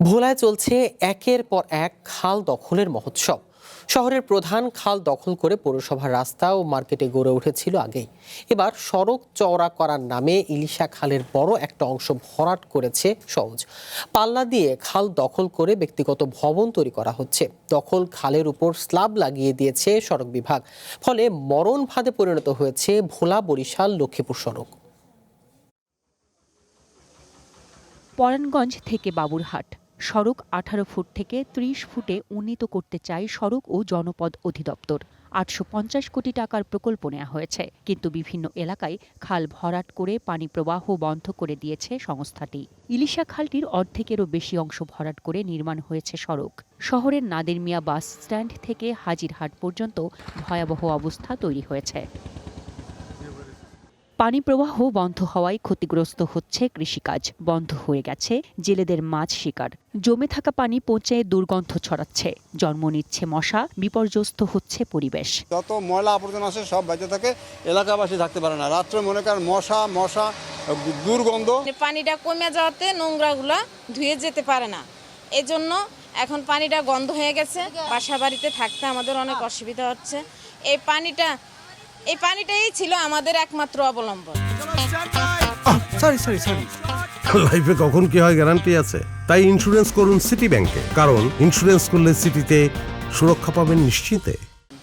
ভোলায় চলছে একের পর এক খাল দখলের মহোৎসব। শহরের প্রধান খাল দখল করে পৌরসভার রাস্তা ও মার্কেটে গড়ে উঠেছিল আগেই। এবার সড়ক চওড়া করার নামে ইলিশা খালের বড় একটা অংশ ভরাট করেছে সওজ। পাল্লা দিয়ে খাল দখল করে ব্যক্তিগত ভবন তৈরি করা হচ্ছে। দখল খালের উপর স্ল্যাব লাগিয়ে দিয়েছে সড়ক বিভাগ। ফলে মরণ ফাঁদে পরিণত হয়েছে ভোলা বরিশাল লক্ষ্মীপুর সড়ক। পরাণগঞ্জ থেকে বাবুরহাট সড়ক 18 ফুট থেকে 30 ফুটে উন্নীত করতে চায় সড়ক ও জনপদ অধিদপ্তর। 850 কোটি টাকার প্রকল্প নেওয়া হয়েছে, কিন্তু বিভিন্ন এলাকায় খাল ভরাট করে পানি প্রবাহ বন্ধ করে দিয়েছে সংস্থাটি। ইলিশা খালটির অর্ধেকেরও বেশি অংশ ভরাট করে নির্মাণ হয়েছে সড়ক। শহরের নাদের মিয়া বাস স্ট্যান্ড থেকে হাজিরহাট পর্যন্ত ভয়াবহ অবস্থা তৈরি হয়েছে। পানি প্রবাহ বন্ধ হওয়ায় ক্ষতিগ্রস্ত হচ্ছে কৃষিকাজ, বন্ধ হয়ে গেছে জেলেদের মাছ শিকার। জমে থাকা পানি পৌঁছে দুর্গন্ধ ছড়াচ্ছে, জন্ম নিচ্ছে মশা, বিপর্যস্ত হচ্ছে পরিবেশ। যত ময়লা আবর্জনা আছে সব বাইরে থাকে, এলাকাবাসী থাকতে পারে না। রাত্রে মনে করেন মশা দুর্গন্ধ। পানিটা কমে যাওয়াতে নোংরাগুলা ধুয়ে যেতে পারে না, এজন্য এখন পানিটা গন্ধ হয়ে গেছে। বাসা বাড়িতে থাকতে আমাদের অনেক অসুবিধা হচ্ছে। এই পানিটাই ছিল আমাদের একমাত্র অবলম্বন। লাইফে কখন কি হয় গ্যারান্টি আছে? তাই ইন্স্যুরেন্স করুন সিটি ব্যাংকে, কারণ ইন্স্যুরেন্স করলে সিটিতে সুরক্ষা পাবেন নিশ্চিন্তে।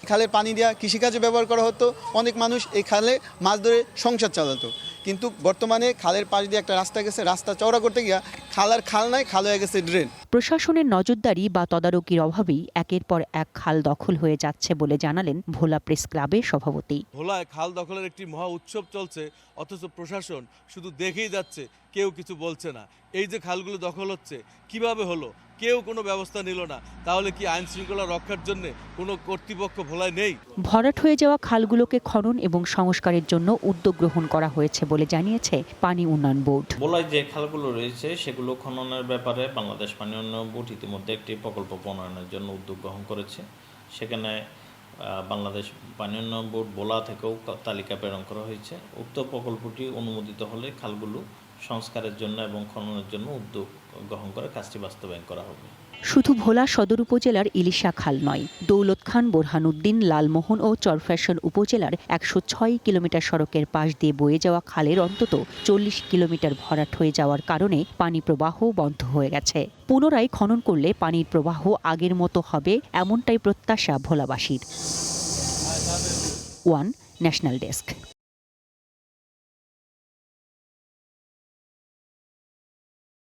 খালের পানি দেওয়া কৃষিকাজে ব্যবহার করা হতো। অনেক মানুষ এই খালে মাছ ধরে সংসার চালাতো, কিন্তু বর্তমানে খালের পাশ দিয়ে একটা রাস্তা গেছে, রাস্তা চওড়া করতে গিয়া খাল নাই, খাল হয়ে গেছে ড্রেন। প্রশাসনের নজরদারি বা তদারকির অভাবেই একের পর এক খাল দখল হয়ে যাচ্ছে বলে জানালেন ভোলা প্রেস ক্লাবের সভাপতি। ভোলায় খাল দখলের একটি মহা উৎসব চলছে, অথচ প্রশাসন শুধু দেখেই যাচ্ছে, কেউ কিছু বলছে না। এই যে খালগুলো দখল হচ্ছে কিভাবে হলো, কেউ কোনো ব্যবস্থা নিল না। তাহলে কি আইন শৃঙ্খলা রক্ষার জন্য কোনো কর্তৃপক্ষ ভোলায় নেই? ভরাট হয়ে যাওয়া খালগুলোকে খনন এবং সংস্কারের জন্য উদ্যোগ গ্রহণ করা হয়েছে বলে জানিয়েছে পানি উন্নয়ন বোর্ড। ভোলায় যে খালগুলো রয়েছে সেগুলো খননের ব্যাপারে বাংলাদেশ পানি উন্নয়ন বোর্ড ইতিমধ্যে একটি প্রকল্প প্রণয়নের জন্য উদ্যোগ গ্রহণ করেছে। সেখানে বাংলাদেশ পানি উন্নয়ন বোর্ড ভোলা থেকেও তালিকা প্রেরণ করা হয়েছে। উক্ত প্রকল্পটি অনুমোদিত হলে খালগুলো সংস্কারের জন্য এবং খননের জন্য উদ্যোগ গ্রহণ করে কাজটি বাস্তবায়ন করা হবে। শুধু ভোলা সদর উপজেলার ইলিশা খাল নয়, দৌলত খান, বোরহানুদ্দিন, লালমোহন ও চরফ্যাশন উপজেলার 106 কিলোমিটার সড়কের পাশ দিয়ে বয়ে যাওয়া খালের অন্তত 40 কিলোমিটার ভরাট হয়ে যাওয়ার কারণে পানি প্রবাহ বন্ধ হয়ে গেছে। পুনরায় খনন করলে পানির প্রবাহ আগের মতো হবে, এমনটাই প্রত্যাশা ভোলাবাসীর। One national desk.